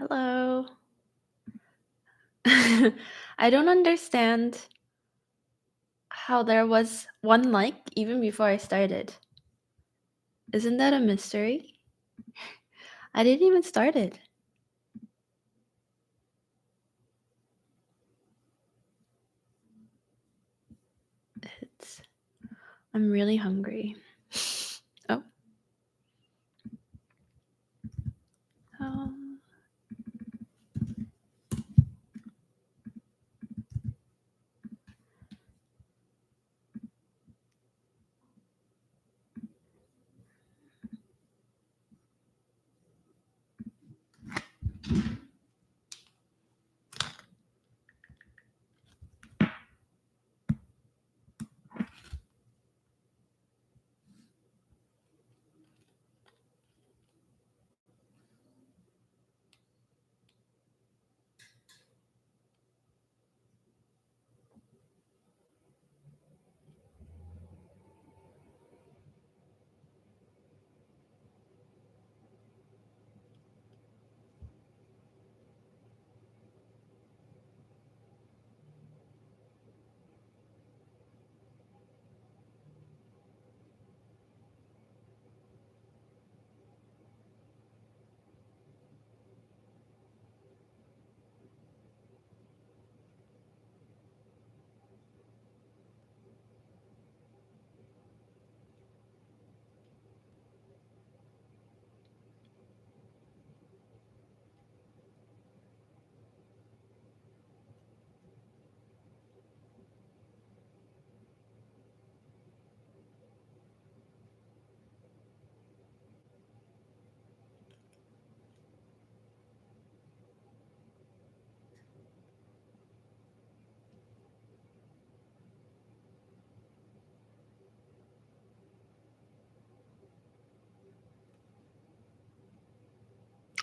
Hello. I don't understand how there was one like even before I started. Isn't that a mystery? I didn't even start it. It's I'm really hungry. Oh. um,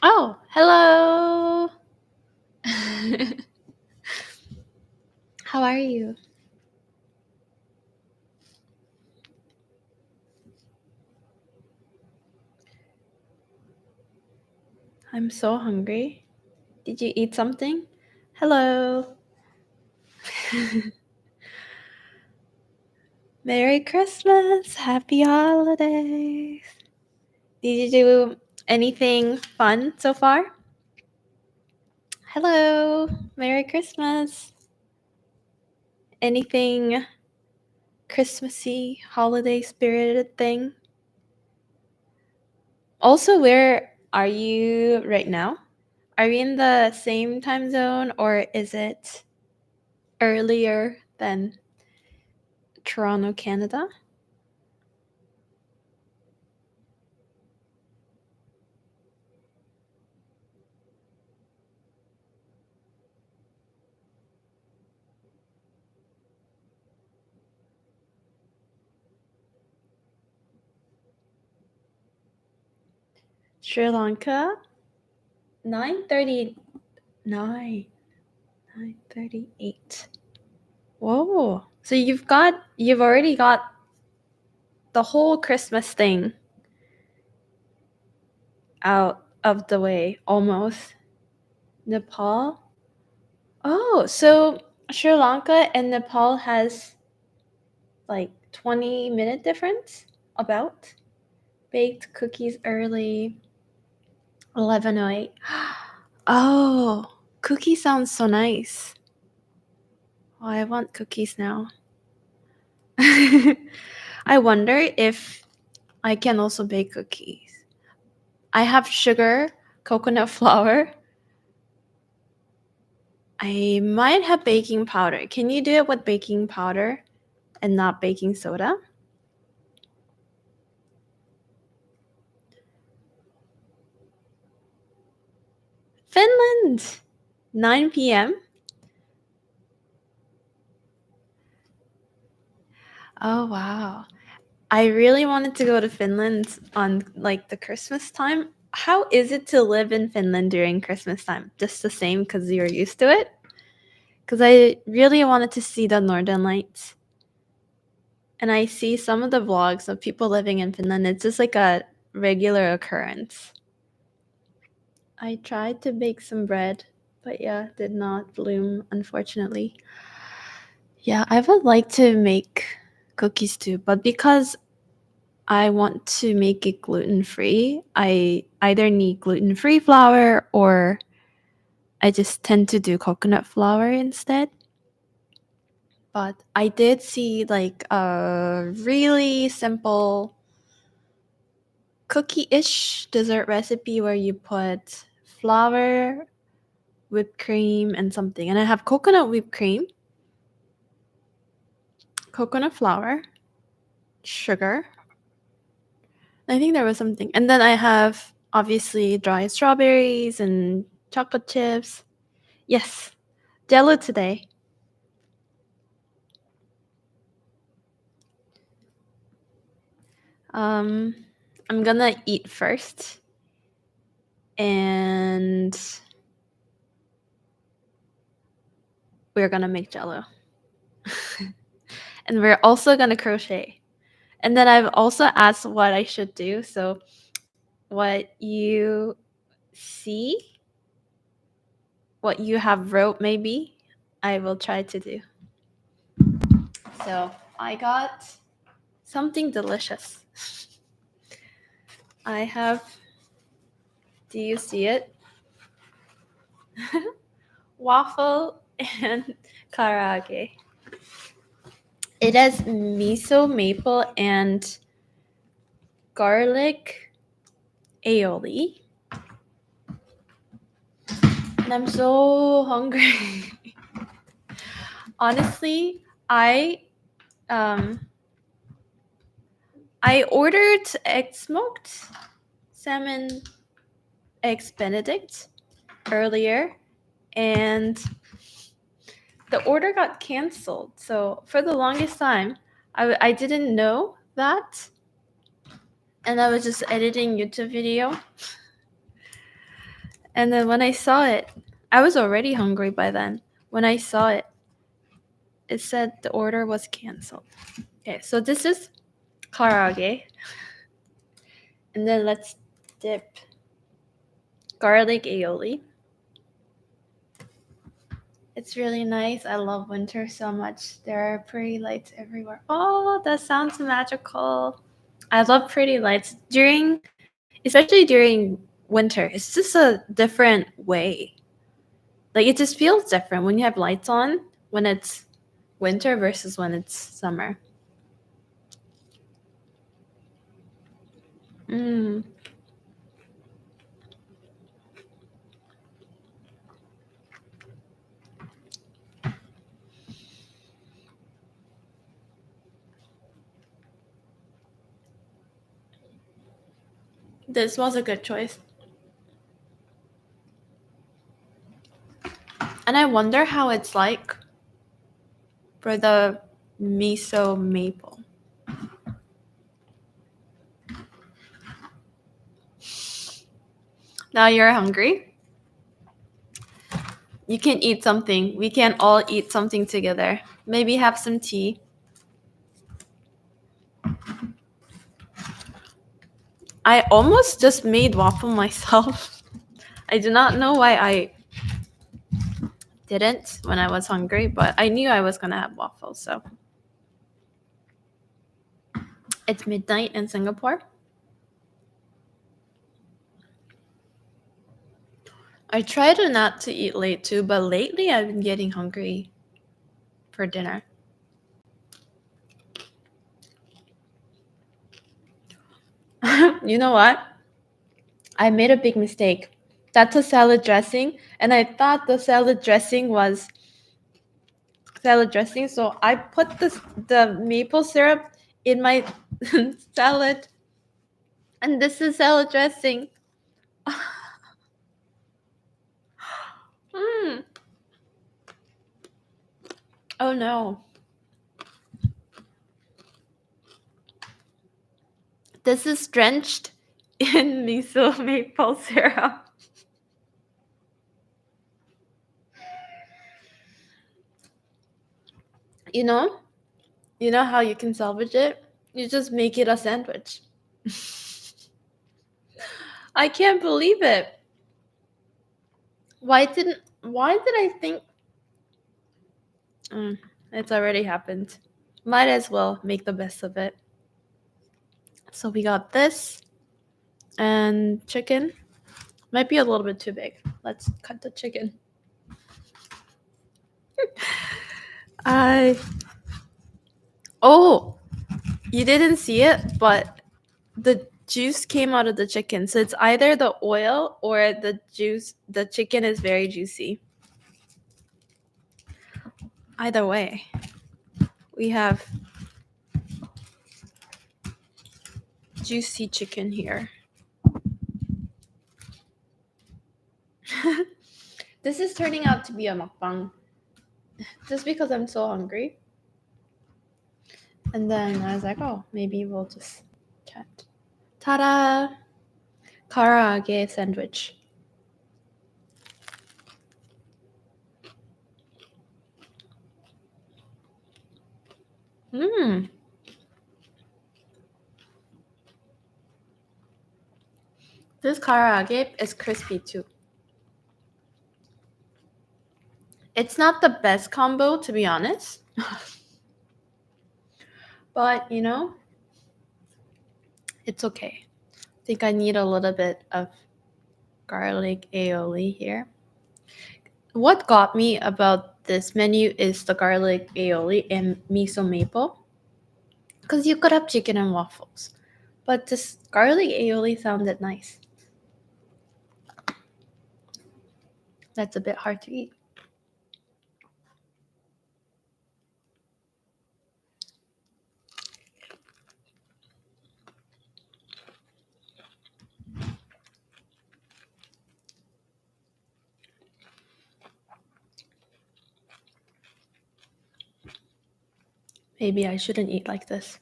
Oh, hello. How are you? I'm so hungry. Did you eat something? Hello. Merry Christmas. Happy holidays. Did you do anything fun so far? Hello. Merry Christmas. Anything Christmassy, holiday spirited thing? Also, where are you right now? Are we in the same time zone or is it earlier than Toronto, Canada? Sri Lanka? 9:39. 9:38. Whoa. So you've already got the whole Christmas thing out of the way almost. Nepal? Oh, so Sri Lanka and Nepal has like 20-minute difference about. Baked cookies early, 11:08. Oh, cookie sounds so nice. Oh, I want cookies now. I wonder if I can also bake cookies. I have sugar, coconut flour. I might have baking powder. Can you do it with baking powder and not baking soda? Finland! 9 p.m.? Oh, wow. I really wanted to go to Finland on like the Christmas time. How is it to live in Finland during Christmas time? Just the same because you're used to it? Because I really wanted to see the Northern Lights. And I see some of the vlogs of people living in Finland. It's just like a regular occurrence. I tried to bake some bread, but yeah, did not bloom, unfortunately. Yeah, I would like to make cookies too, but because I want to make it gluten-free, I either need gluten-free flour or I just tend to do coconut flour instead. But I did see like a really simple cookie-ish dessert recipe where you put flour, whipped cream, and something. And I have coconut whipped cream, coconut flour, sugar. I think there was something. And then I have obviously dried strawberries and chocolate chips. Yes, Jello today. Um, I'm gonna eat first, and we're gonna make Jello, and we're also gonna crochet. And then I've also asked what I should do. So what you see, what you have wrote, maybe I will try to do. So I got something delicious. I have. Do you see it? Waffle and karaage. It has miso, maple, and garlic aioli. And I'm so hungry. Honestly, um I ordered smoked salmon eggs Benedict earlier, and the order got canceled. So for the longest time, I didn't know that, and I was just editing YouTube video. And then when I saw it, I was already hungry by then. When I saw it, it said the order was canceled. Okay, so this is karaage. And then let's dip garlic aioli. It's really nice. I love winter so much. There are pretty lights everywhere. Oh, that sounds magical. I love pretty lights especially during winter. It's just a different way. Like it just feels different when you have lights on when it's winter versus when it's summer. Mm. This was a good choice. And I wonder how it's like for the miso maple. Now you're hungry? You can eat something. We can all eat something together. Maybe have some tea. I almost just made waffle myself. I do not know why I didn't when I was hungry, but I knew I was gonna have waffles, so. It's midnight in Singapore. I try to not to eat late too, but lately I've been getting hungry for dinner. You know what? I made a big mistake. That's a salad dressing, and I thought the salad dressing was salad dressing, so I put the maple syrup in my salad, and this is salad dressing. Mm. Oh no. This is drenched in miso maple syrup. You know? You know how you can salvage it? You just make it a sandwich. I can't believe it. Why did I think it's already happened. Might as well make the best of it. So we got this and chicken. Might be a little bit too big. Let's cut the chicken. Oh, you didn't see it, but the juice came out of the chicken. So it's either the oil or the juice. The chicken is very juicy. Either way, we have juicy chicken here. This is turning out to be a mukbang just because I'm so hungry. And then I was like, oh, maybe we'll just chat. Ta-da! Karaage sandwich. Mmm. This karaage is crispy too. It's not the best combo, to be honest. But, you know, it's okay. I think I need a little bit of garlic aioli here. What got me about this menu is the garlic aioli and miso maple. Because you could have chicken and waffles. But this garlic aioli sounded nice. That's a bit hard to eat. Maybe I shouldn't eat like this.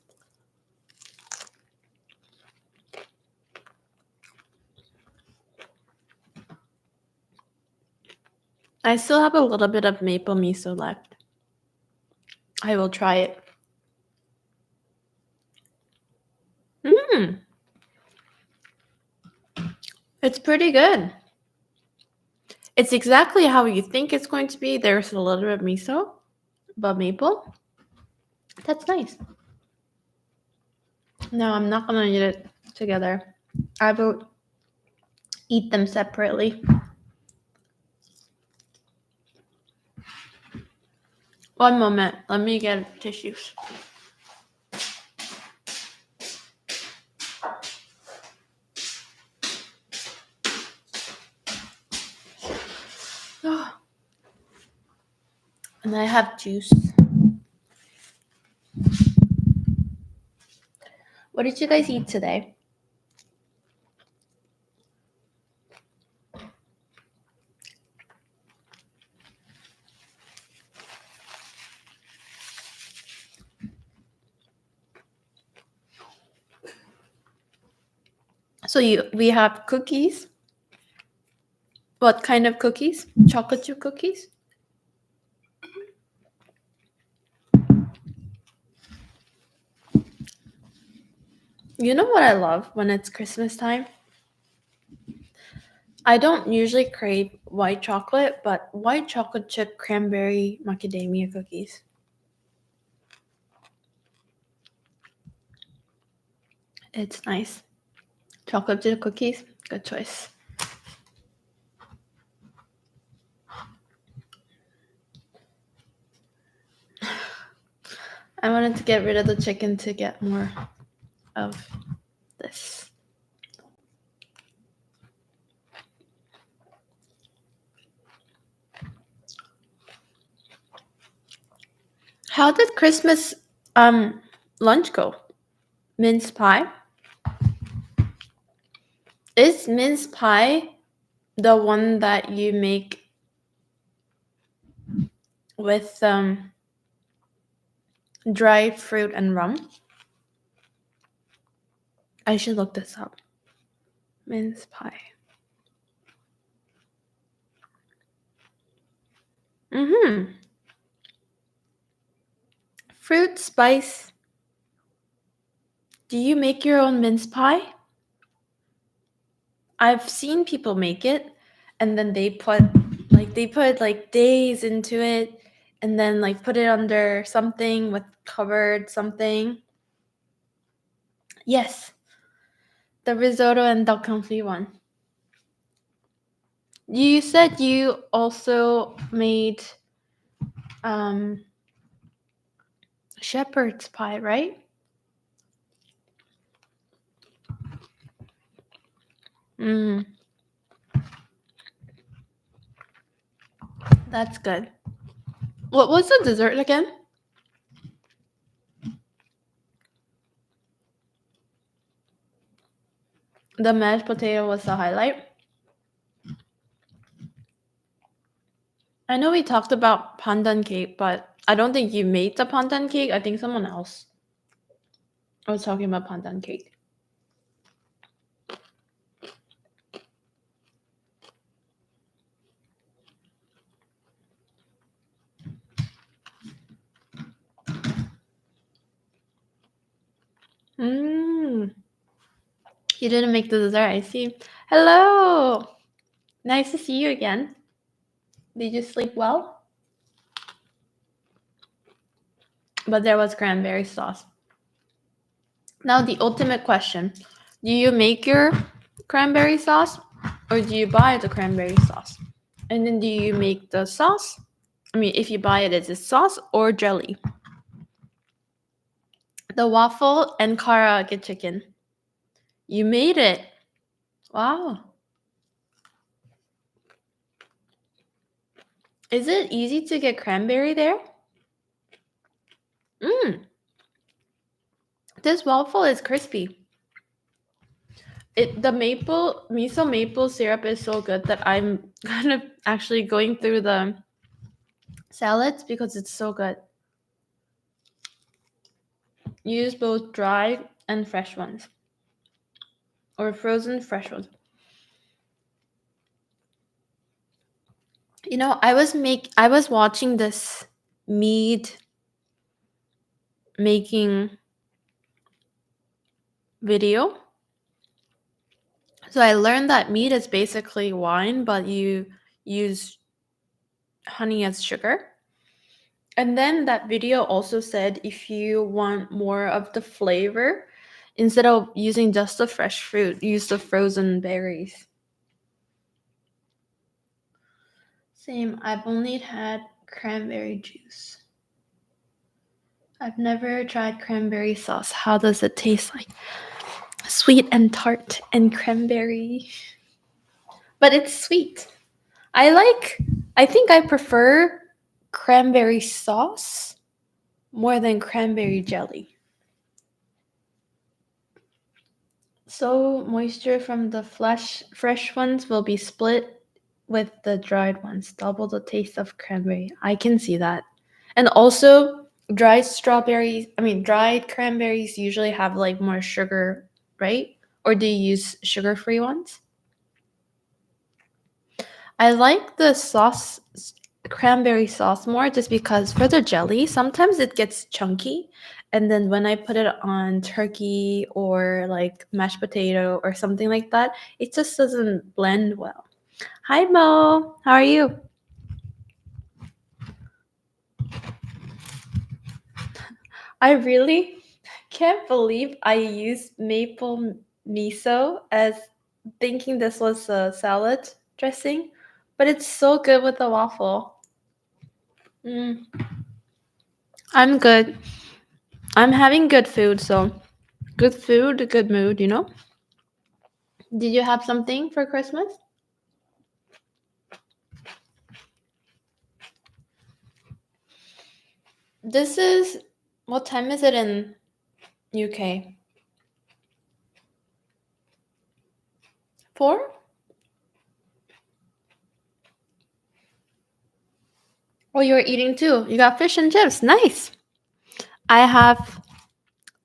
I still have a little bit of maple miso left. I will try it. It's pretty good. It's exactly how you think it's going to be. There's a little bit of miso, but maple. That's nice. No, I'm not gonna eat it together. I will eat them separately. One moment. Let me get tissues. And I have juice. What did you guys eat today? So we have cookies. What kind of cookies? Chocolate chip cookies? You know what I love when it's Christmas time? I don't usually crave white chocolate, but white chocolate chip cranberry macadamia cookies. It's nice. Chocolate chip cookies, good choice. I wanted to get rid of the chicken to get more of this. How did Christmas lunch go? Mince pie? Is mince pie the one that you make with dried fruit and rum? I should look this up. Mince pie. Fruit spice. Do you make your own mince pie? I've seen people make it and then they put Like they put like days into it and then like put it under something with covered something. Yes, the risotto and duck confit one. You said you also made um shepherd's pie, right? Mm, that's good. What was the dessert again? The mashed potato was the highlight. I know we talked about pandan cake, but I don't think you made the pandan cake. I think someone else was talking about pandan cake. Mm, you didn't make the dessert, I see. Hello! Nice to see you again. Did you sleep well? But there was cranberry sauce. Now, the ultimate question. Do you make your cranberry sauce or do you buy the cranberry sauce? And then do you make the sauce? I mean, if you buy it, is it sauce or jelly? The waffle and karaage chicken. You made it. Wow. Is it easy to get cranberry there? Mmm. This waffle is crispy. The miso maple syrup is so good that I'm kind of actually going through the salads because it's so good. Use both dry and fresh ones. Or frozen fresh ones. You know, I was watching this mead making video. So I learned that mead is basically wine, but you use honey as sugar. And then that video also said if you want more of the flavor, instead of using just the fresh fruit, use the frozen berries. Same, I've only had cranberry juice. I've never tried cranberry sauce. How does it taste like? Sweet and tart and cranberry. But it's sweet. I think I prefer cranberry sauce more than cranberry jelly. So moisture from the fresh ones will be split with the dried ones. Double the taste of cranberry. I can see that. And also dried cranberries usually have like more sugar, right? Or do you use sugar-free ones? I like the cranberry sauce more just because for the jelly, sometimes it gets chunky. And then when I put it on turkey or like mashed potato or something like that, it just doesn't blend well. Hi, Mo. How are you? I really can't believe I used maple miso as thinking this was a salad dressing, but it's so good with the waffle. Mm, I'm good. I'm having good food, so good food, good mood, you know? Did you have something for Christmas? This is what time is it in UK? 4? Oh, you're eating too. You got fish and chips. Nice. I have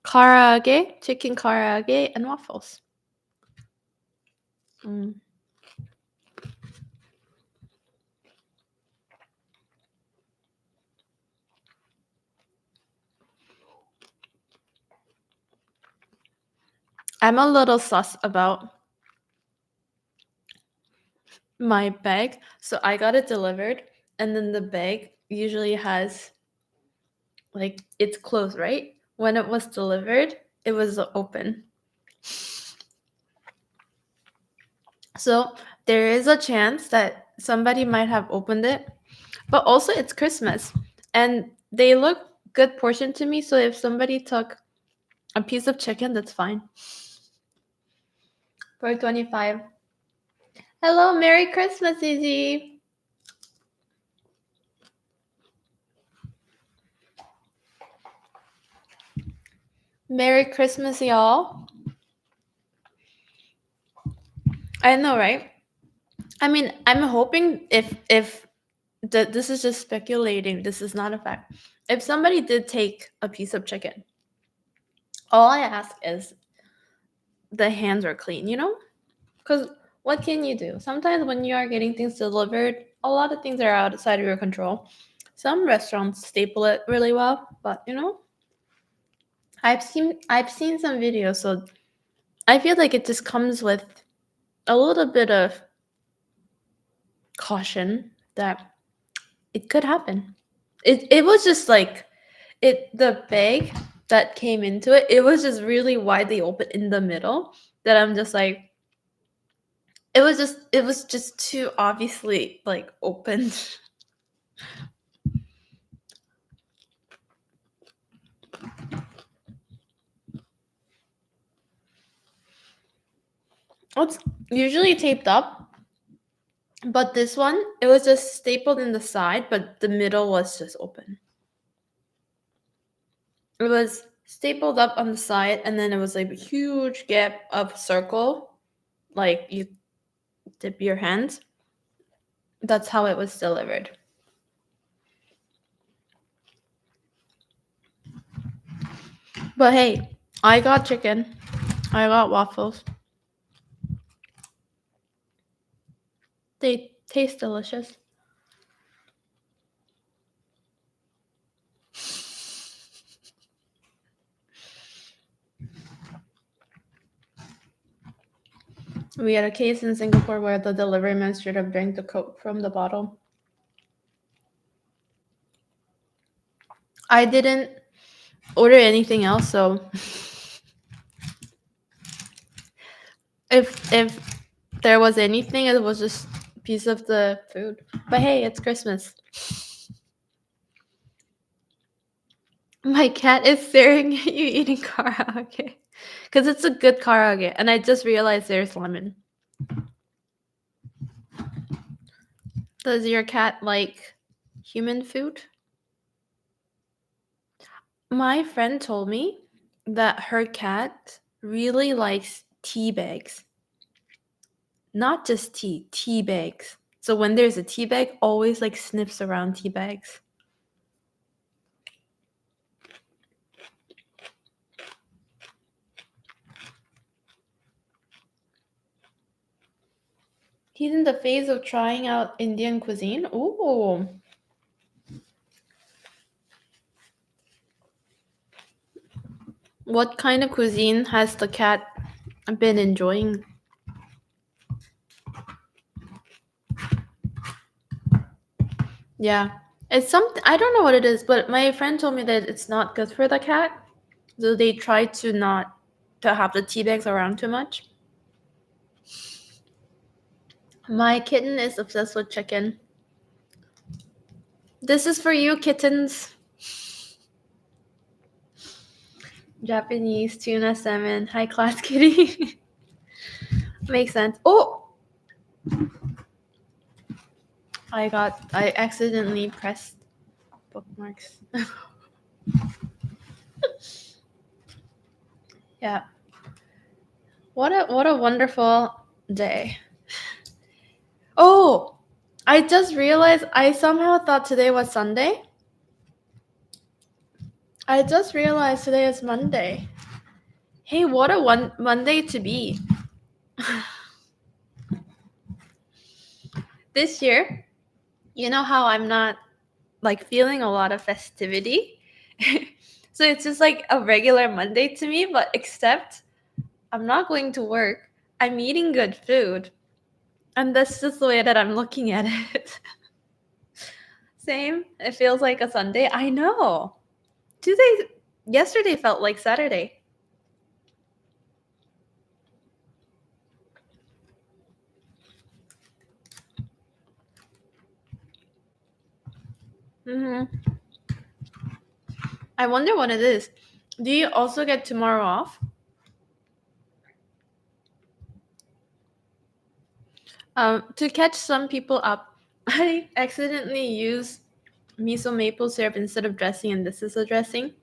karaage, chicken karaage, and waffles. Mm. I'm a little sus about my bag. So I got it delivered, and then the bag usually has like it's closed, right? When it was delivered, it was open. So there is a chance that somebody might have opened it, but also it's Christmas and they look good portion to me. So if somebody took a piece of chicken, that's fine. For 25. Hello, Merry Christmas, Izzy. Merry Christmas, y'all. I know, right? I mean, I'm hoping if this is just speculating, this is not a fact. If somebody did take a piece of chicken, all I ask is the hands are clean, you know? Because what can you do? Sometimes when you are getting things delivered, a lot of things are outside of your control. Some restaurants staple it really well, but you know, I've seen some videos, so I feel like it just comes with a little bit of caution that it could happen. It was just like the bag that came into it, it was just really widely open in the middle that I'm just like it was just too obviously like open. It's usually taped up, but this one it was just stapled in the side, but the middle was just open. It was stapled up on the side, and then it was like a huge gap of circle, like you dip your hands. That's how it was delivered. But hey, I got chicken. I got waffles. They taste delicious. We had a case in Singapore where the delivery man straight up drank the Coke from the bottle. I didn't order anything else, so if there was anything, it was just a piece of the food. But hey, it's Christmas. My cat is staring at you eating karaage. Because it's a good karaage. And I just realized there's lemon. Does your cat like human food? My friend told me that her cat really likes tea bags. Not just tea bags. So when there's a tea bag, always like sniffs around tea bags. He's in the phase of trying out Indian cuisine. Ooh. What kind of cuisine has the cat been enjoying? Yeah. It's something I don't know what it is, but my friend told me that it's not good for the cat. So they try to not to have the tea bags around too much. My kitten is obsessed with chicken. This is for you, kittens. Japanese tuna salmon, high class kitty. Makes sense. Oh, I accidentally pressed bookmarks. Yeah. What a wonderful day. Oh, I just realized I somehow thought today was Sunday. I just realized today is Monday. Hey, what a Monday to be. This year, you know how I'm not like feeling a lot of festivity. So it's just like a regular Monday to me, but except I'm not going to work. I'm eating good food. And that's just the way that I'm looking at it. Same. It feels like a Sunday. I know. Tuesday, yesterday felt like Saturday. hmm I wonder what it is. Do you also get tomorrow off? To catch some people up, I accidentally used miso maple syrup instead of dressing, and this is a dressing.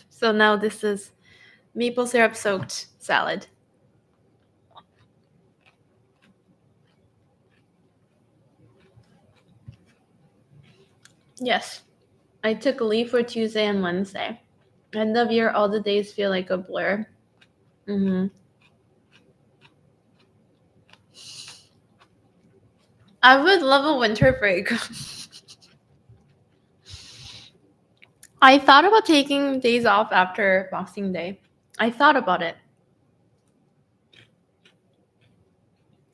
So now this is maple syrup soaked salad. Yes. I took leave for Tuesday and Wednesday. End of year, all the days feel like a blur. hmm I would love a winter break. I thought about taking days off after Boxing Day. I thought about it.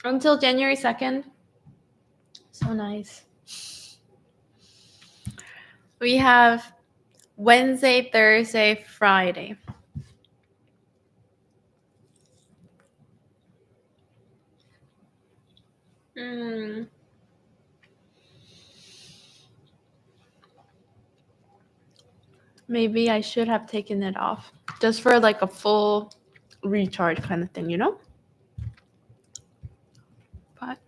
Until January 2nd. So nice. We have Wednesday, Thursday, Friday. Mm. Maybe I should have taken it off. Just for like a full recharge kind of thing, you know? But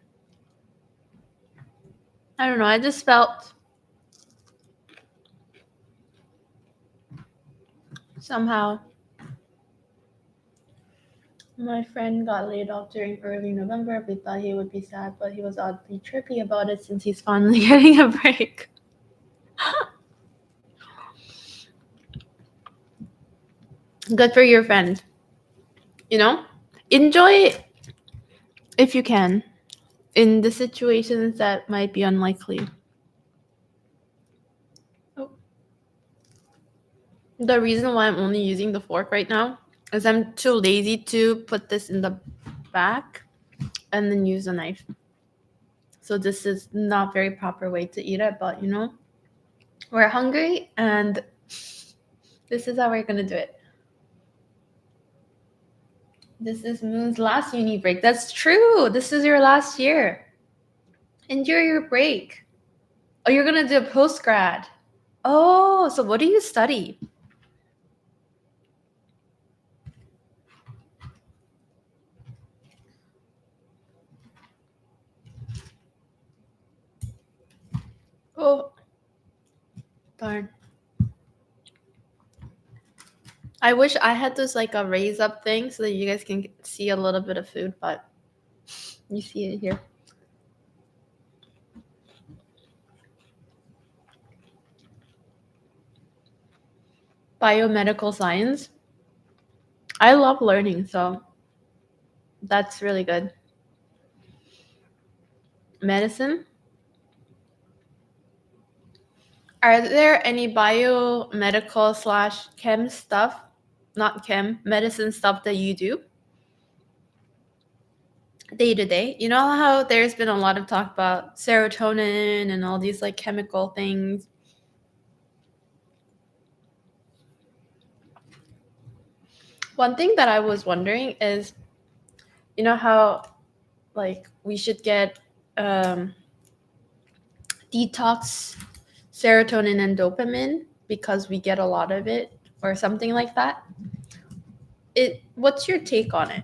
I don't know. I just felt somehow my friend got laid off during early November. We thought he would be sad, but he was oddly trippy about it since he's finally getting a break. Good for your friend. You know? Enjoy it if you can in the situations that might be unlikely. Oh. The reason why I'm only using the fork right now is I'm too lazy to put this in the back and then use a knife. So this is not very proper way to eat it, but you know, we're hungry and this is how we're gonna do it. This is Moon's last uni break. That's true. This is your last year. Enjoy your break. Oh, you're gonna do a post grad. Oh, so what do you study? Oh, darn. I wish I had this like a raise up thing so that you guys can see a little bit of food, but you see it here. Biomedical science. I love learning, so that's really good. Medicine. Are there any biomedical slash chem stuff, not chem, medicine stuff that you do day to day? You know how there's been a lot of talk about serotonin and all these like chemical things. One thing that I was wondering is, you know how like we should get detox serotonin and dopamine because we get a lot of it or something like that. What's your take on it?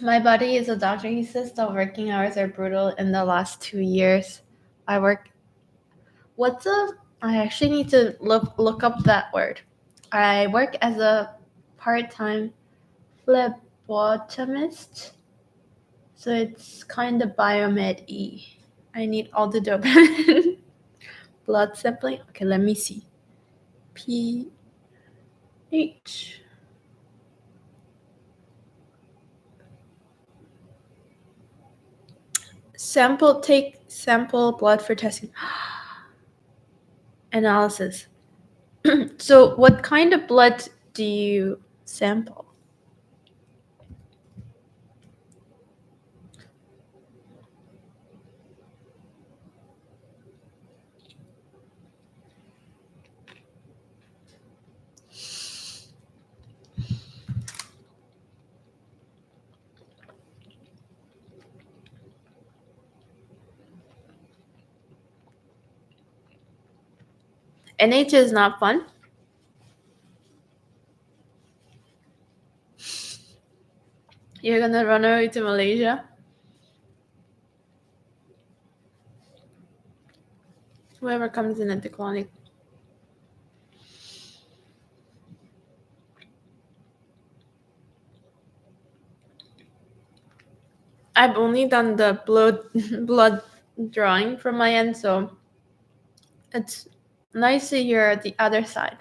My buddy is a doctor. He says the working hours are brutal in the last 2 years. I work. What's a? I actually need to look up that word. I work as a part-time phlebotomist, so it's kind of biomed e. I need all the dopamine. Blood sampling. Okay, let me see. pH. Take sample blood for testing. Analysis. So what kind of blood do you sample? NH is not fun. You're gonna run away to Malaysia? Whoever comes in at the clinic. I've only done the blood drawing from my end, so it's nice to hear the other side.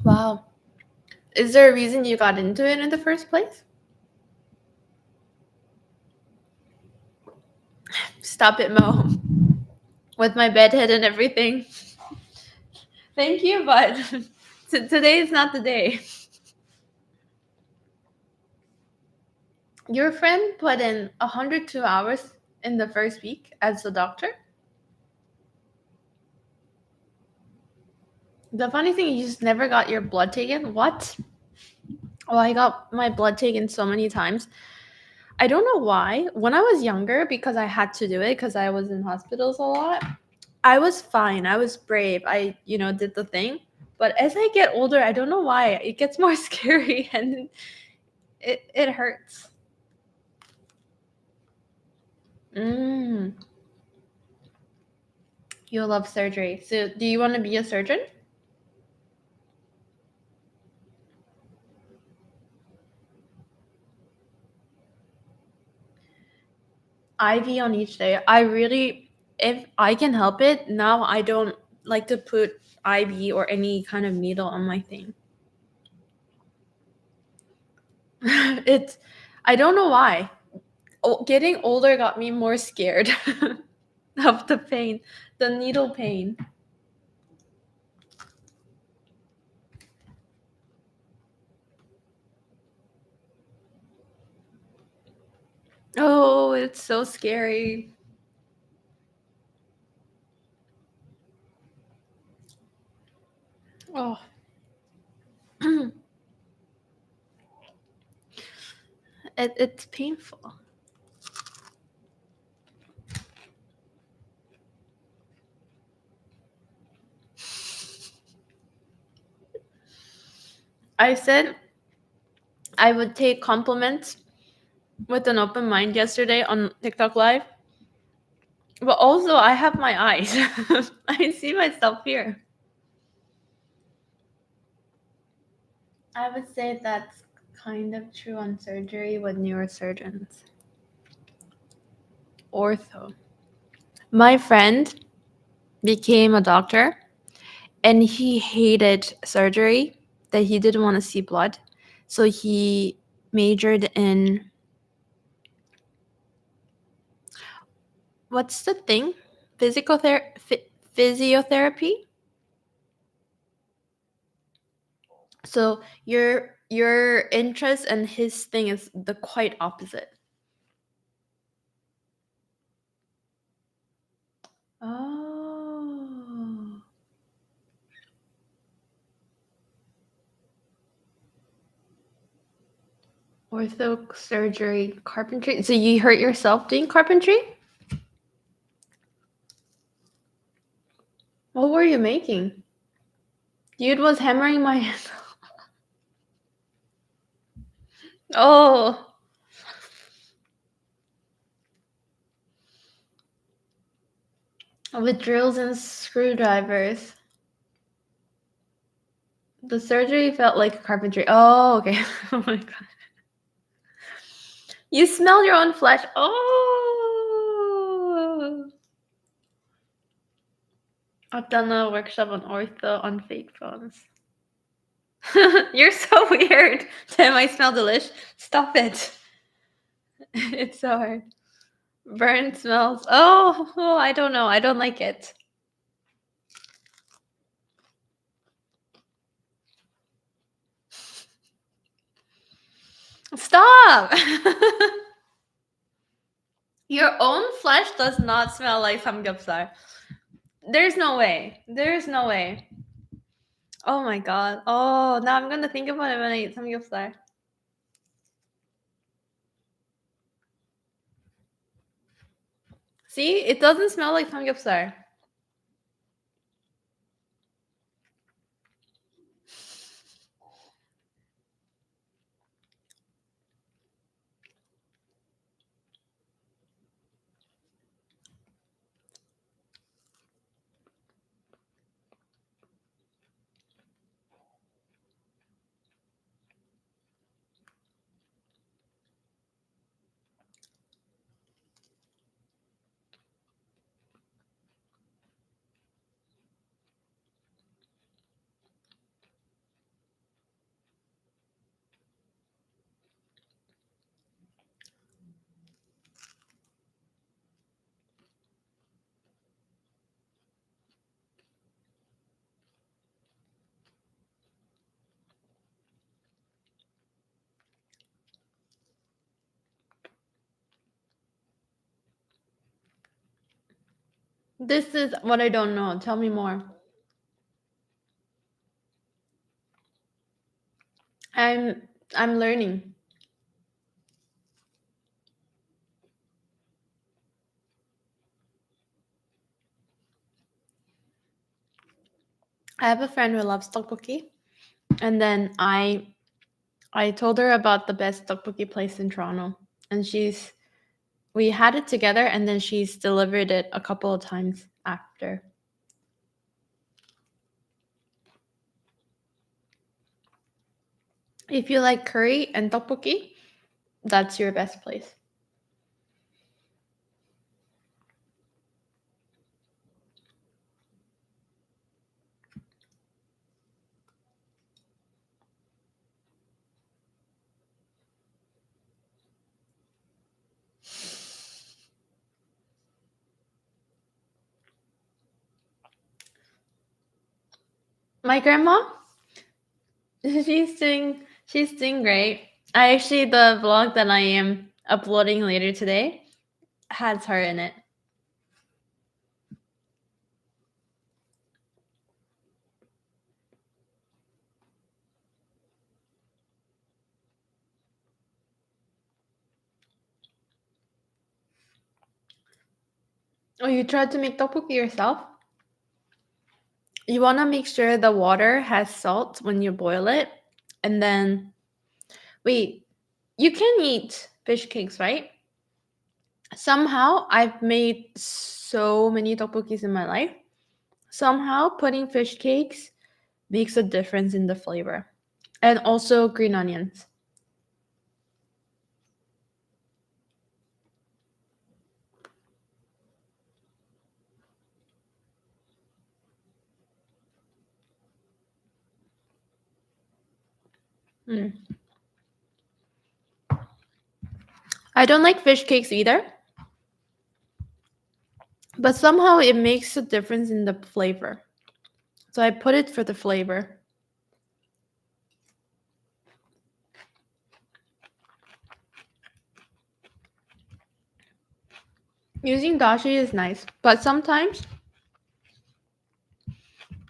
Wow. Is there a reason you got into it in the first place? Stop it, Mo. With my bedhead and everything. Thank you, but today is not the day. Your friend put in 102 hours in the first week as a doctor? The funny thing, you just never got your blood taken? What? Oh, I got my blood taken so many times. I don't know why. When I was younger, because I had to do it because I was in hospitals a lot, I was fine. I was brave. I, did the thing. But as I get older, I don't know why. It gets more scary and it hurts. Mm. You love surgery. So, do you want to be a surgeon? IV on each day. If I can help it, now I don't like to put IV or any kind of needle on my thing. I don't know why. Getting older got me more scared of the pain, the needle pain. Oh, it's so scary. Oh. It's painful. I said I would take compliments with an open mind yesterday on TikTok Live. But also, I have my eyes. I see myself here. I would say that's kind of true on surgery with neurosurgeons. Ortho. My friend became a doctor and he hated surgery, that he didn't want to see blood. So he majored in what's the thing? Physiotherapy. So your interest and his thing is the quite opposite. Oh. Ortho surgery, carpentry. So you hurt yourself doing carpentry? What were you making? Dude was hammering my hand. Oh. With drills and screwdrivers. The surgery felt like carpentry. Oh, okay. Oh my god. You smell your own flesh. Oh. I've done a workshop on ortho on fake phones. You're so weird. Tim, I smell delish. Stop it. It's so hard. Burnt smells. Oh, I don't know. I don't like it. Stop. Your own flesh does not smell like samgyeopsal. There's no way. There's no way. Oh my god. Oh, now I'm gonna think about it when I eat samgyeopsal. See, it doesn't smell like samgyeopsal. This is what I don't know. Tell me more. I'm I'm learning. I have a friend who loves tteokbokki, and then I told her about the best tteokbokki place in Toronto, and we had it together, and then she's delivered it a couple of times after. If you like curry and tteokbokki, that's your best place. My grandma, she's doing great. I actually the vlog that I am uploading later today has her in it. Oh, you tried to make tteokbokki yourself? You want to make sure the water has salt when you boil it, and then wait, you can eat fish cakes, right? Somehow I've made so many tteokbokkis in my life. Somehow putting fish cakes makes a difference in the flavor. And also green onions. Mm. I don't like fish cakes either, but somehow it makes a difference in the flavor. So I put it for the flavor. Using dashi is nice, but sometimes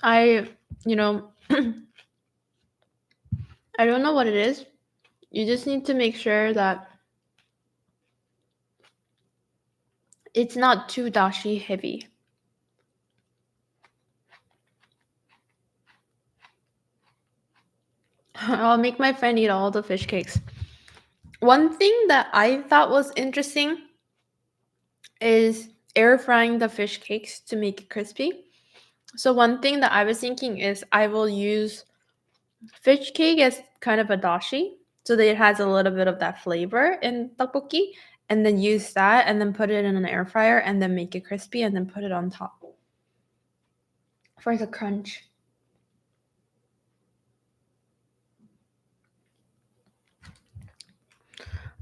I, you know, I don't know what it is. You just need to make sure that it's not too dashi heavy. I'll make my friend eat all the fish cakes. One thing that I thought was interesting is air frying the fish cakes to make it crispy. So one thing that I was thinking is I will use fish cake as kind of a dashi so that it has a little bit of that flavor in tteokbokki, and then use that and then put it in an air fryer and then make it crispy and then put it on top for the crunch.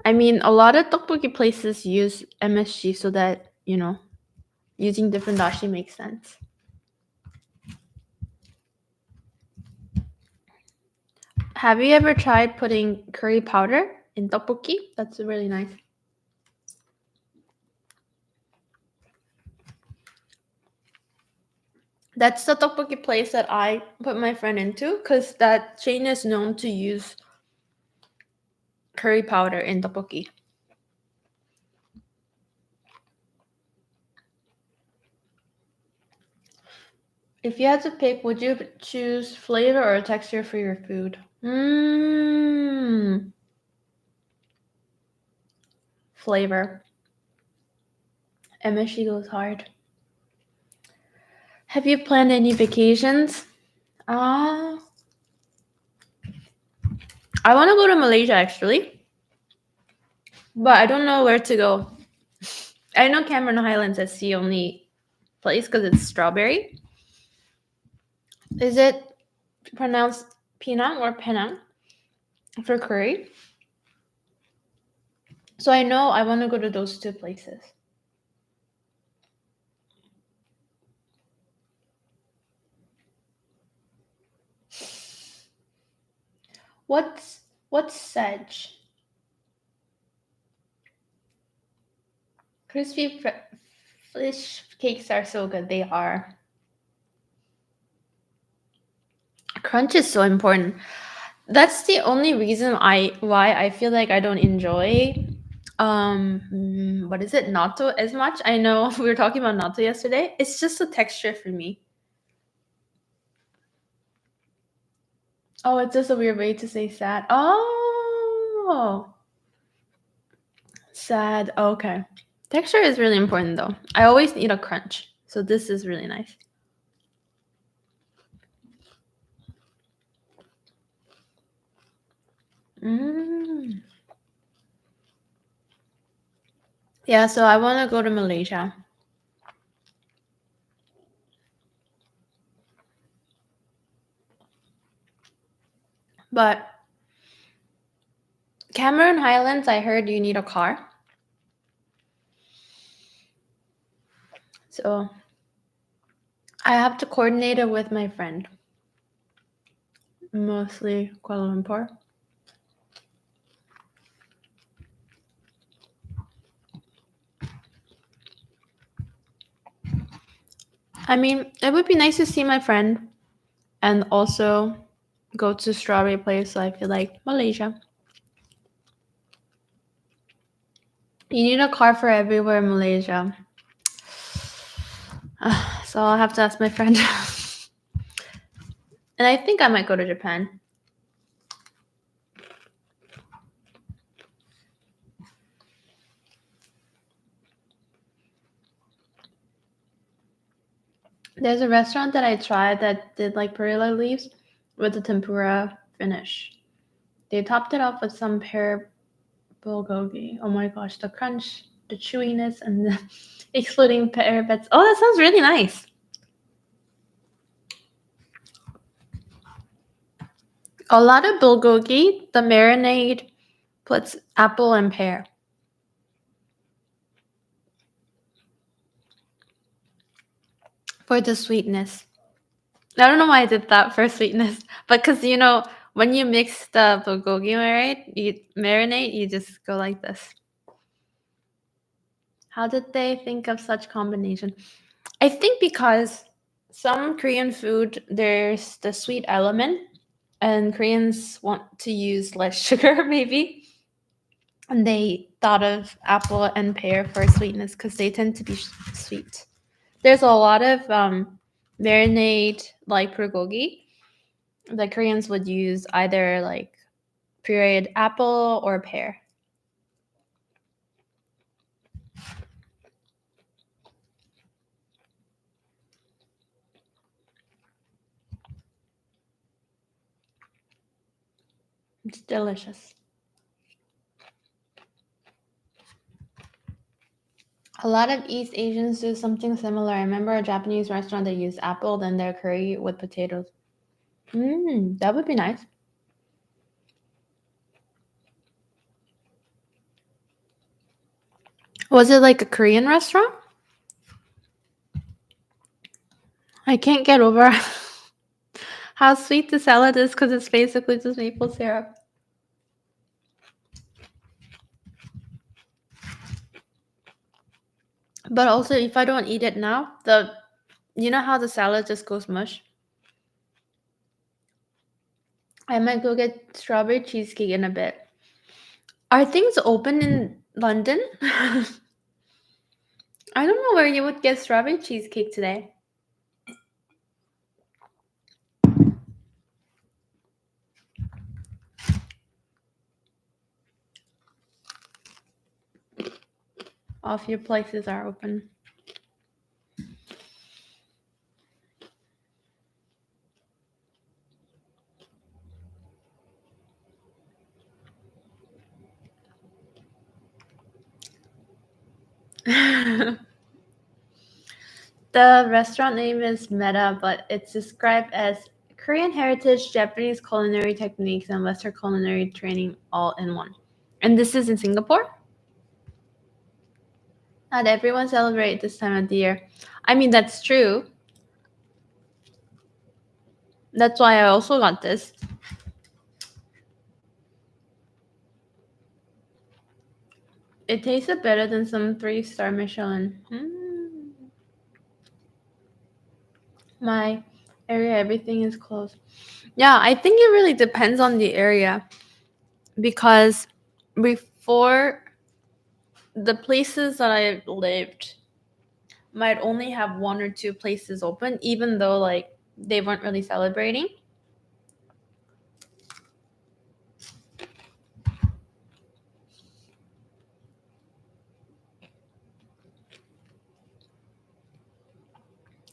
I mean, a lot of tteokbokki places use MSG so that, using different dashi makes sense. Have you ever tried putting curry powder in tteokbokki? That's really nice. That's the tteokbokki place that I put my friend into because that chain is known to use curry powder in tteokbokki. If you had to pick, would you choose flavor or texture for your food? Flavor. MSG goes hard. Have you planned any vacations? I want to go to Malaysia actually, but I don't know where to go. I know Cameron Highlands is the only place because it's strawberry. Is it pronounced Penang or Penang for curry? So I know I want to go to those two places. What's sedge? Crispy fish cakes are so good. They are. Crunch is so important. That's the only reason why I feel like I don't enjoy what is it, natto as much. I know we were talking about natto yesterday. It's just the texture for me. Oh, it's just a weird way to say sad. Oh, sad. Okay. Texture is really important though. I always need a crunch. So this is really nice. Yeah, so I want to go to Malaysia. But Cameron Highlands, I heard you need a car. So I have to coordinate it with my friend. Mostly Kuala Lumpur. I mean, it would be nice to see my friend and also go to strawberry place. So I feel like Malaysia. You need a car for everywhere in Malaysia. So I'll have to ask my friend. And I think I might go to Japan. There's a restaurant that I tried that did like perilla leaves with the tempura finish. They topped it off with some pear bulgogi. Oh my gosh, the crunch, the chewiness, and the excluding pear bits. Oh, that sounds really nice. A lot of bulgogi, the marinade puts apple and pear. For the sweetness. I don't know why I did that for sweetness, but because when you mix the bulgogi marinade, you just go like this. How did they think of such combination? I think because some Korean food there's the sweet element, and Koreans want to use less sugar, maybe, and they thought of apple and pear for sweetness because they tend to be sweet. There's a lot of marinade like bulgogi. The Koreans would use either like pureed apple or pear. It's delicious. A lot of East Asians do something similar. I remember a Japanese restaurant that used apple, then their curry with potatoes. That would be nice. Was it like a Korean restaurant? I can't get over how sweet the salad is because it's basically just maple syrup. But also, if I don't eat it now, you know how the salad just goes mush? I might go get strawberry cheesecake in a bit. Are things open in London? I don't know where you would get strawberry cheesecake today. All of your places are open. The restaurant name is Meta, but it's described as Korean heritage, Japanese culinary techniques, and Western culinary training all in one. And this is in Singapore? Not everyone celebrates this time of the year. I mean, that's true. That's why I also got this. It tasted better than some 3-star Michelin. My area, everything is closed. Yeah, I think it really depends on the area because before the places that I lived might only have 1 or 2 places open, even though like they weren't really celebrating.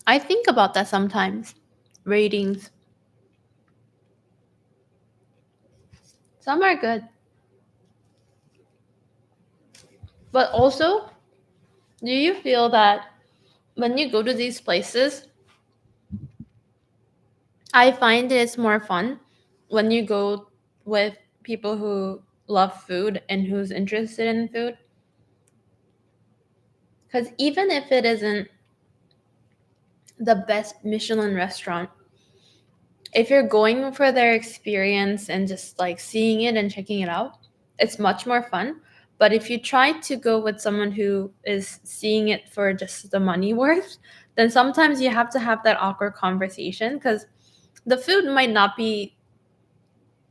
I think about that sometimes. Ratings. Some are good. But also, do you feel that when you go to these places, I find it's more fun when you go with people who love food and who's interested in food? Because even if it isn't the best Michelin restaurant, if you're going for their experience and just like seeing it and checking it out, it's much more fun. But if you try to go with someone who is seeing it for just the money worth, then sometimes you have to have that awkward conversation because the food might not be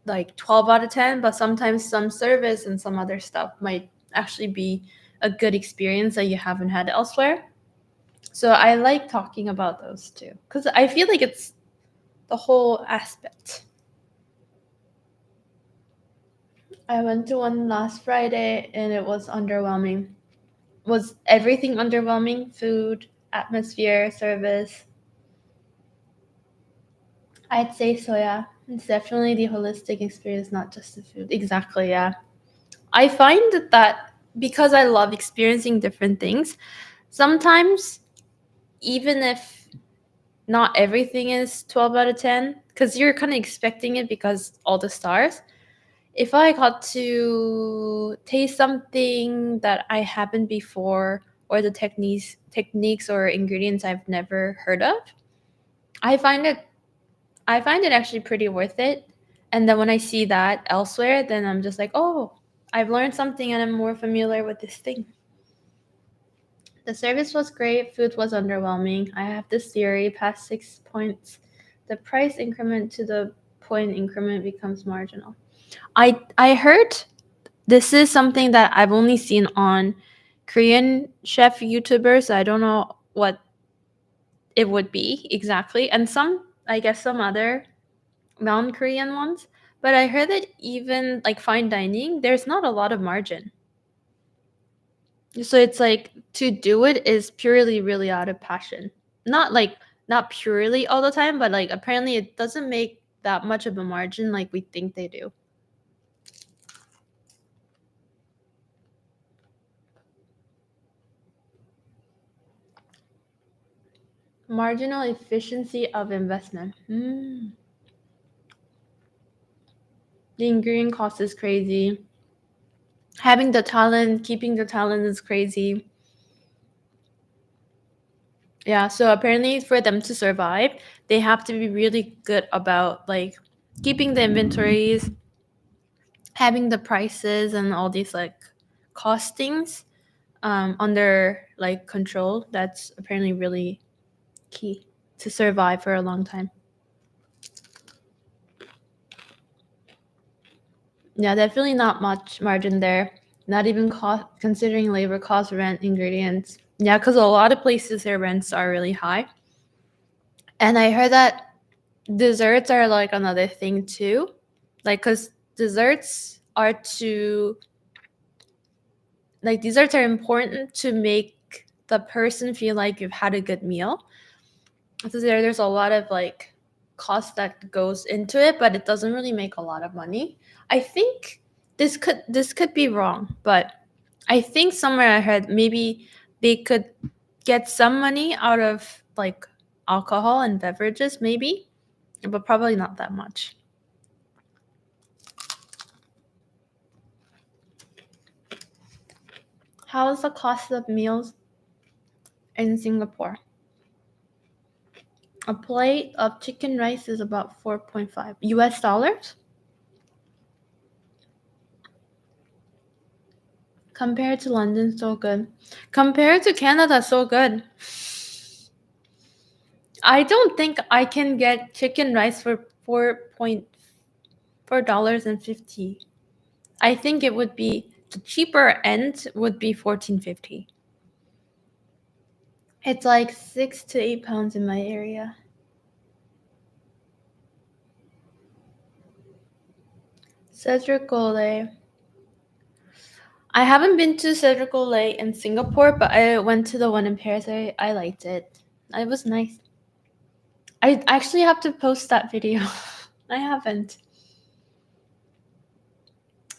like 12 out of 10, but sometimes some service and some other stuff might actually be a good experience that you haven't had elsewhere. So I like talking about those too because I feel like it's the whole aspect. I went to one last Friday and it was underwhelming. Was everything underwhelming? Food, atmosphere, service? I'd say so, yeah. It's definitely the holistic experience, not just the food. Exactly, yeah. I find that because I love experiencing different things, sometimes even if not everything is 12 out of 10, because you're kind of expecting it because all the stars, if I got to taste something that I haven't before or the techniques or ingredients I've never heard of, I find it I find it actually pretty worth it. And then when I see that elsewhere, then I'm just like, "Oh, I've learned something and I'm more familiar with this thing." The service was great, food was underwhelming. I have this theory, past 6 points, the price increment to the point increment becomes marginal. I heard this is something that I've only seen on Korean chef YouTubers. I don't know what it would be exactly. And some, I guess, some other non Korean ones. But I heard that even like fine dining, there's not a lot of margin. So it's like to do it is purely really out of passion. Not like not purely all the time, but like apparently it doesn't make that much of a margin like we think they do. Marginal efficiency of investment. The ingredient cost is crazy. Having the talent, keeping the talent is crazy. Yeah, so apparently for them to survive, they have to be really good about like keeping the inventories, having the prices and all these like costings under like control. That's apparently really key to survive for a long time. Yeah, definitely not much margin there. Not even cost considering labor cost, rent, ingredients. Yeah, because a lot of places their rents are really high. And I heard that desserts are like another thing too. Like, because desserts are to like desserts are important to make the person feel like you've had a good meal. So there's a lot of like cost that goes into it, but it doesn't really make a lot of money. I think this could be wrong, but I think somewhere I heard maybe they could get some money out of like alcohol and beverages, maybe, but probably not that much. How is the cost of meals in Singapore? A plate of chicken rice is about 4.5 US dollars. Compared to London, so good. Compared to Canada, so good. I don't think I can get chicken rice for $4.50. I think it would be the cheaper end would be $14.50. It's like 6 to 8 pounds in my area. Cedric Gole. I haven't been to Cedric Gole in Singapore, but I went to the one in Paris. I liked it. It was nice. I actually have to post that video. I haven't.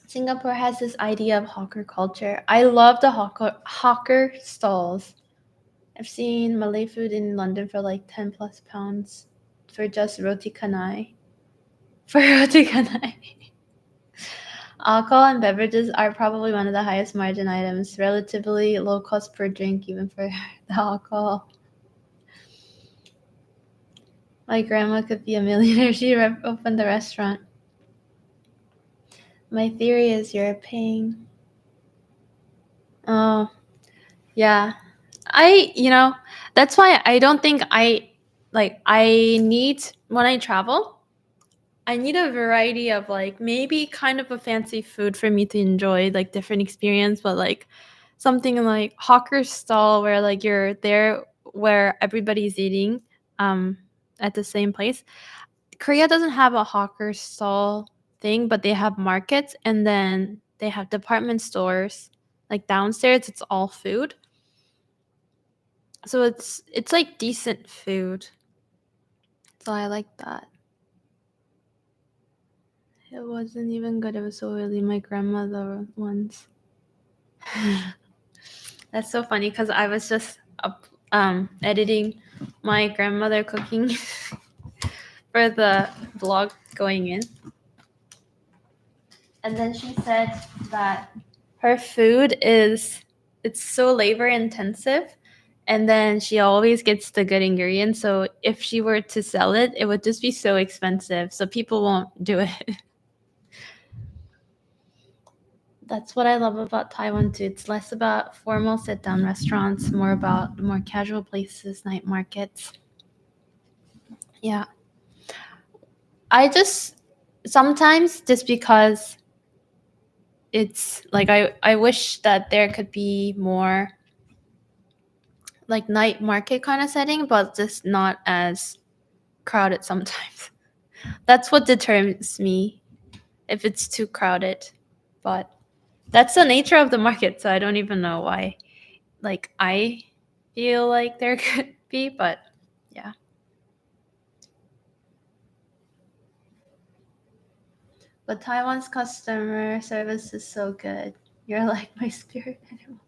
Singapore has this idea of hawker culture. I love the hawker stalls. I've seen Malay food in London for like 10 plus pounds for just roti canai. For roti canai. Alcohol and beverages are probably one of the highest margin items, relatively low cost per drink, even for the alcohol. My grandma could be a millionaire. She opened the restaurant. My theory is you're paying. Oh, yeah. That's why I don't think I need, when I travel, I need a variety of like maybe kind of a fancy food for me to enjoy, like different experience, but like something like hawker stall where like you're there where everybody's eating um at the same place. Korea doesn't have a hawker stall thing, but they have markets and then they have department stores. Like downstairs it's all food. So it's like decent food. So I like that. It wasn't even good. It was so oily. My grandmother once. That's so funny because I was just editing my grandmother cooking for the vlog going in. And then she said that her food it's so labor intensive and then she always gets the good ingredients. So if she were to sell it, it would just be so expensive. So people won't do it. That's what I love about Taiwan too. It's less about formal sit-down restaurants, more about more casual places, night markets. Yeah. I just sometimes just because it's like I wish that there could be more like night market kind of setting, but just not as crowded sometimes. That's what determines me if it's too crowded. But that's the nature of the market, so I don't even know why like I feel like there could be, but yeah. But Taiwan's customer service is so good. You're like my spirit animal.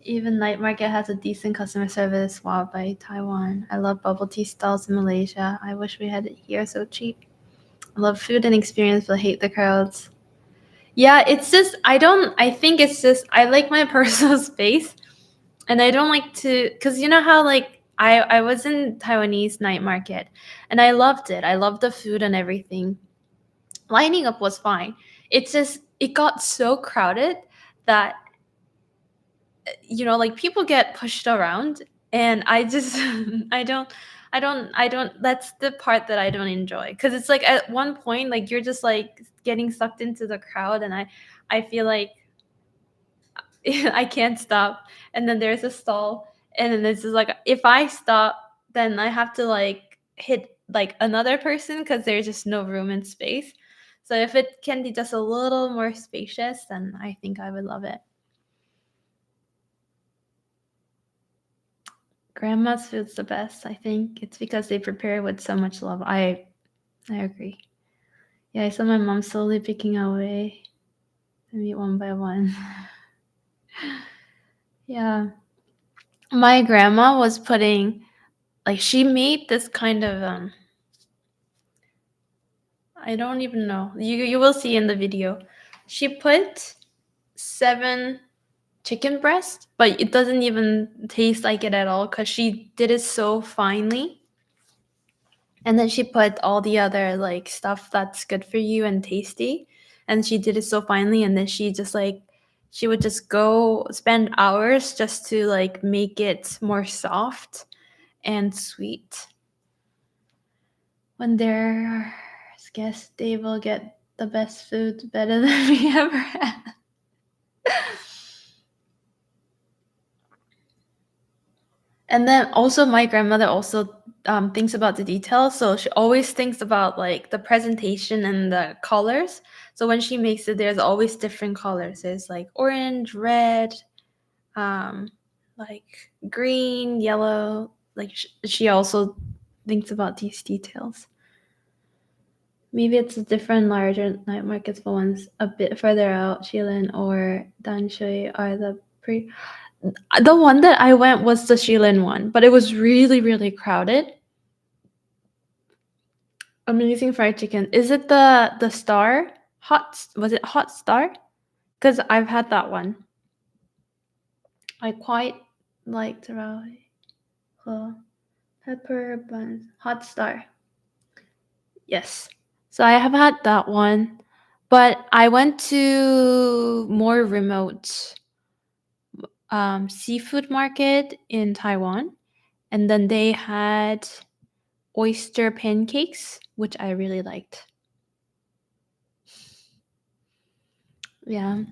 Even night market has a decent customer service. Wow, by Taiwan. I love bubble tea stalls in Malaysia. I wish we had it here so cheap. I love food and experience, but hate the crowds. Yeah, it's just I think it's just I like my personal space and I don't like to because you know how like I was in Taiwanese night market and I loved it. I loved the food and everything. Lining up was fine. It's just it got so crowded that like people get pushed around and I just I don't that's the part that I don't enjoy because it's like at one point like you're just like getting sucked into the crowd and I feel like I can't stop and then there's a stall and then it's just like if I stop then I have to like hit like another person because there's just no room and space. So if it can be just a little more spacious then I think I would love it. Grandma's food's the best. I think it's because they prepare it with so much love. I agree. Yeah, I saw my mom slowly picking away the meat one by one. Yeah. My grandma was putting like she made this kind of I don't even know. You will see in the video. She put 7 chicken breast, but it doesn't even taste like it at all because she did it so finely. And then she put all the other like stuff that's good for you and tasty. And she did it so finely. And then she just like she would just go spend hours just to like make it more soft and sweet. When there's guests, they will get the best food better than we ever had. And then also my grandmother also thinks about the details. So she always thinks about like the presentation and the colors. So when she makes it, there's always different colors. There's like orange, red, like green, yellow. Like she also thinks about these details. Maybe it's a different larger night markets, but ones a bit further out, Shilin or Danshui are the one that I went was the Shilin one, but it was really, really crowded. Amazing fried chicken. Is it the star? Was it Hot Star? Because I've had that one. I quite liked raw pepper buns. Hot Star. Yes. So I have had that one, but I went to more remote seafood market in Taiwan, and then they had oyster pancakes, which I really liked. Yeah.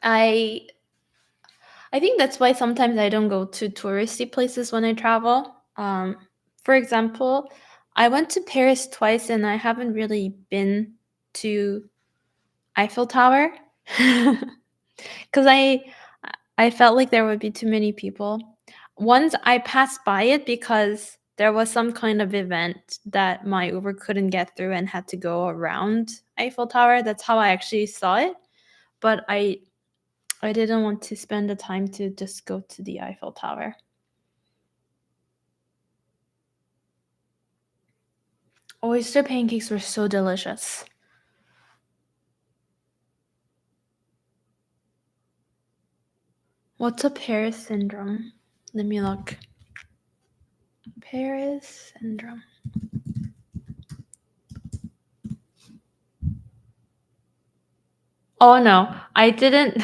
I I think that's why sometimes I don't go to touristy places when I travel. For example, I went to Paris twice and I haven't really been to Eiffel Tower because I felt like there would be too many people. Once I passed by it because there was some kind of event that my Uber couldn't get through and had to go around Eiffel Tower. That's how I actually saw it. But I didn't want to spend the time to just go to the Eiffel Tower. Oyster pancakes were so delicious. What's a Paris syndrome? Let me look. Paris syndrome. Oh no, I didn't.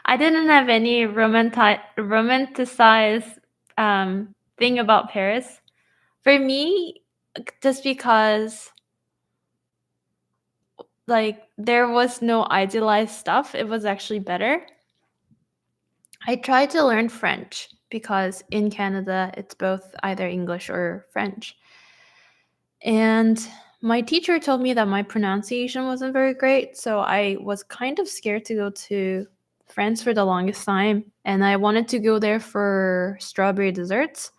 I didn't have any romanticized thing about Paris. For me, just because like there was no idealized stuff, it was actually better. I tried to learn French because in Canada it's both either English or French. And my teacher told me that my pronunciation wasn't very great, so I was kind of scared to go to France for the longest time. And I wanted to go there for strawberry desserts.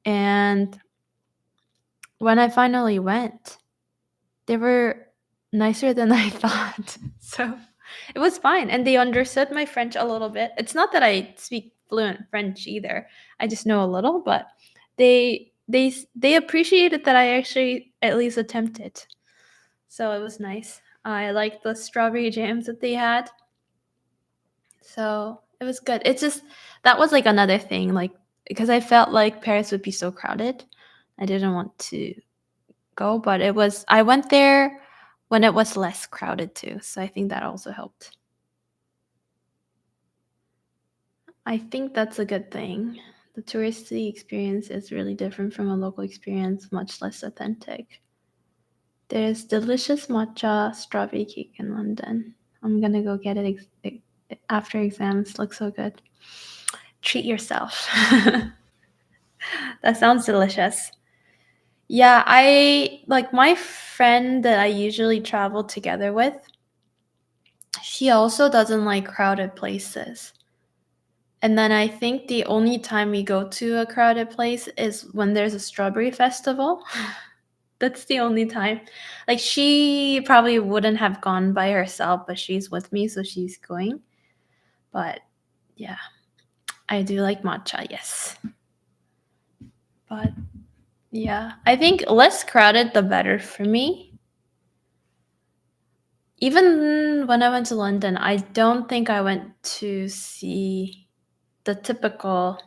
And when I finally went, they were nicer than I thought. So it was fine. And they understood my French a little bit. It's not that I speak fluent French either. I just know a little, but they appreciated that I actually at least attempted. So it was nice. I liked the strawberry jams that they had. So it was good. It's just that was like another thing, like because I felt like Paris would be so crowded. I didn't want to go, but I went there when it was less crowded too. So I think that also helped. I think that's a good thing. The touristy experience is really different from a local experience, much less authentic. There's delicious matcha strawberry cake in London. I'm gonna go get it after exams. Looks so good. Treat yourself. That sounds delicious. Yeah, I like my friend that I usually travel together with. She also doesn't like crowded places. And then I think the only time we go to a crowded place is when there's a strawberry festival. That's the only time. Like, she probably wouldn't have gone by herself, but she's with me, so she's going. But yeah, I do like matcha, yes. But yeah, I think less crowded, the better for me. Even when I went to London, I don't think I went to see the typical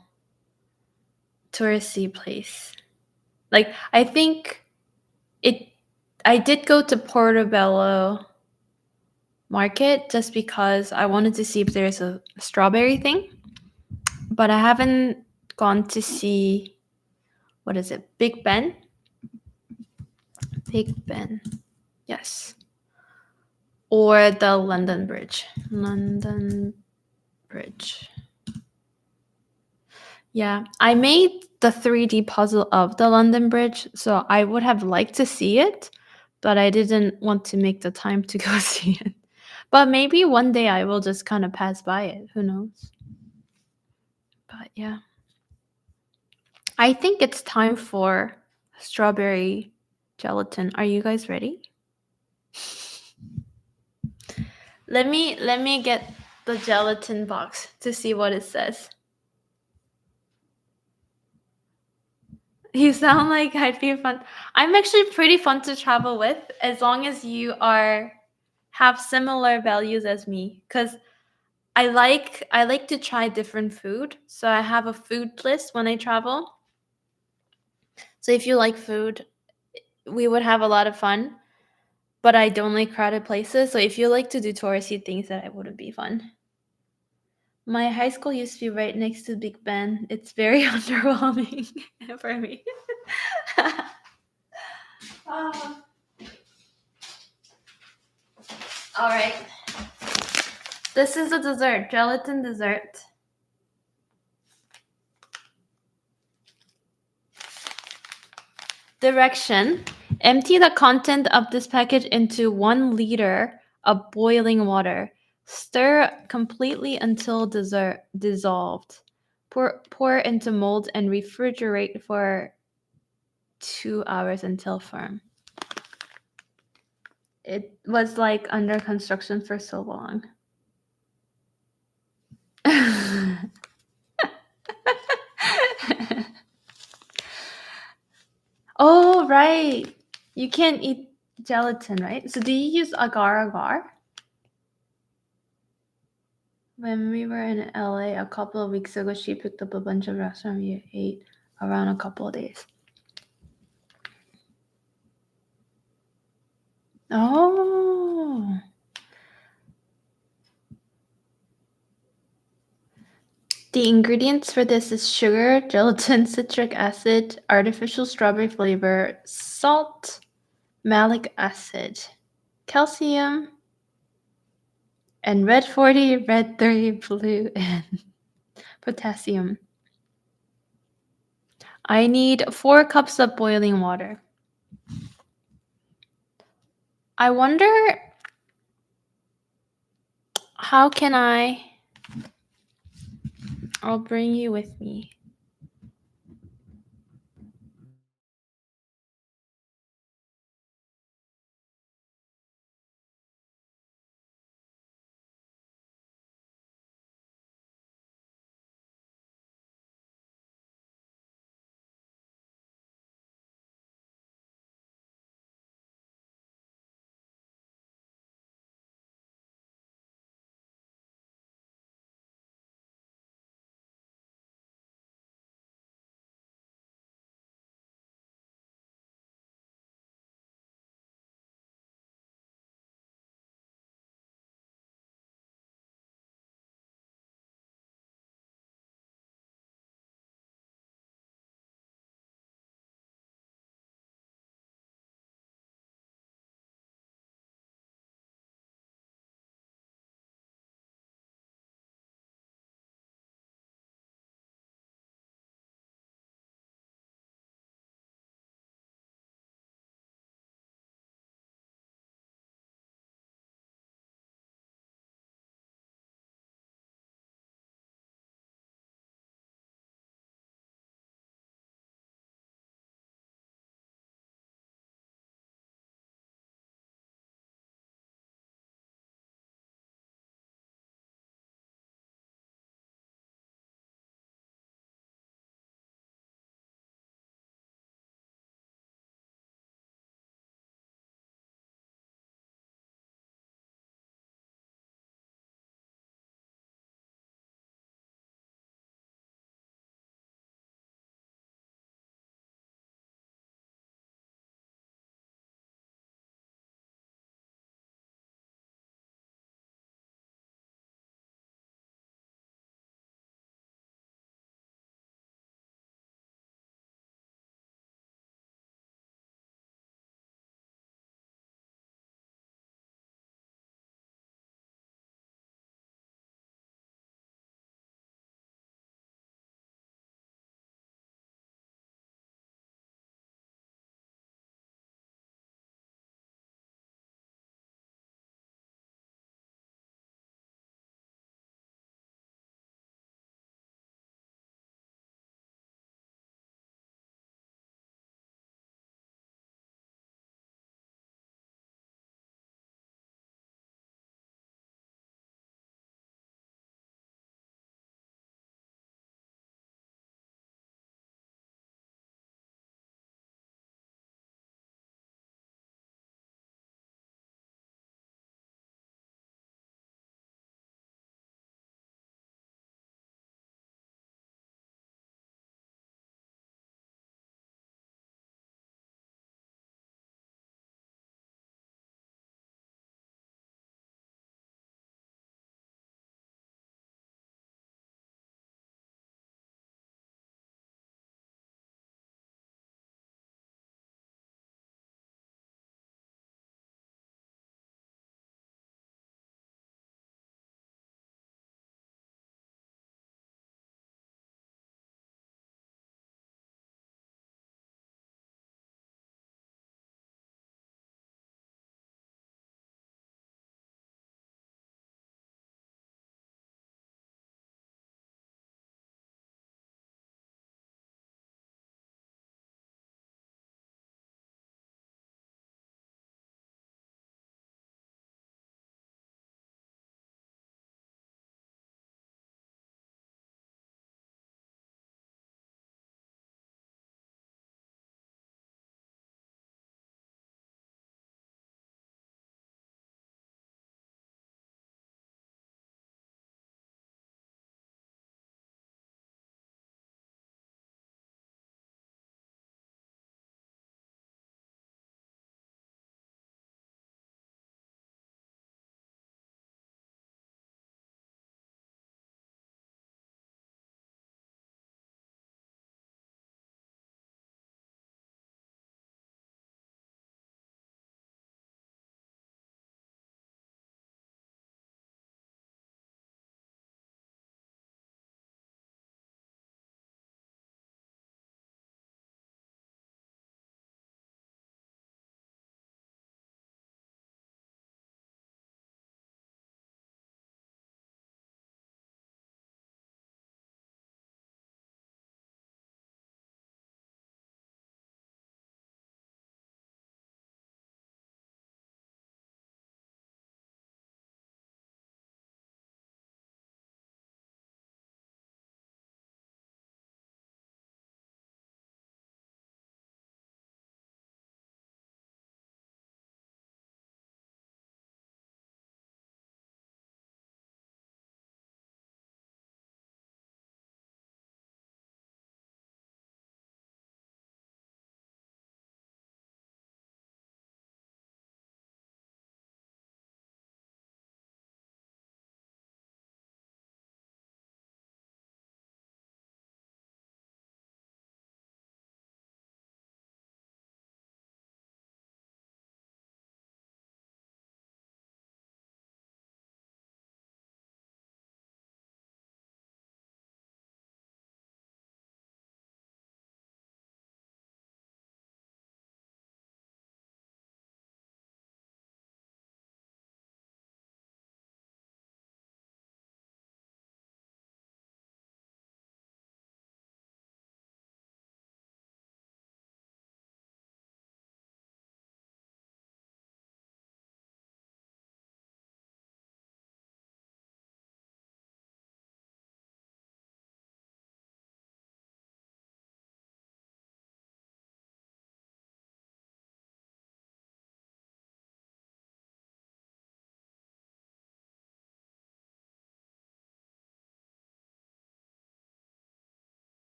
touristy place. Like, I think it I did go to Portobello Market just because I wanted to see if there's a strawberry thing, but I haven't gone to see, what is it? Big Ben? Big Ben. Yes. Or the London Bridge. London Bridge. Yeah, I made the 3D puzzle of the London Bridge, so I would have liked to see it, but I didn't want to make the time to go see it. But maybe one day I will just kind of pass by it. Who knows? But yeah. I think it's time for strawberry gelatin. Are you guys ready? Let me get the gelatin box to see what it says. You sound like I'd be fun. I'm actually pretty fun to travel with as long as you have similar values as me, cuz I like to try different food. So I have a food list when I travel. So if you like food, we would have a lot of fun. But I don't like crowded places. So if you like to do touristy things, that it wouldn't be fun. My high school used to be right next to Big Ben. It's very underwhelming for me. Ah. All right. This is a dessert, gelatin dessert. Direction: empty the content of this package into 1 liter of boiling water. Stir completely until dissolved. Pour into mold and refrigerate for 2 hours until firm. It was like under construction for so long. Oh, right. You can't eat gelatin, right? So do you use agar agar? When we were in LA a couple of weeks ago, she picked up a bunch of restaurants we ate around a couple of days. Oh. The ingredients for this is sugar, gelatin, citric acid, artificial strawberry flavor, salt, malic acid, calcium, and red 40, red 30, blue, and potassium. I need 4 cups of boiling water. I wonder, how can I'll bring you with me.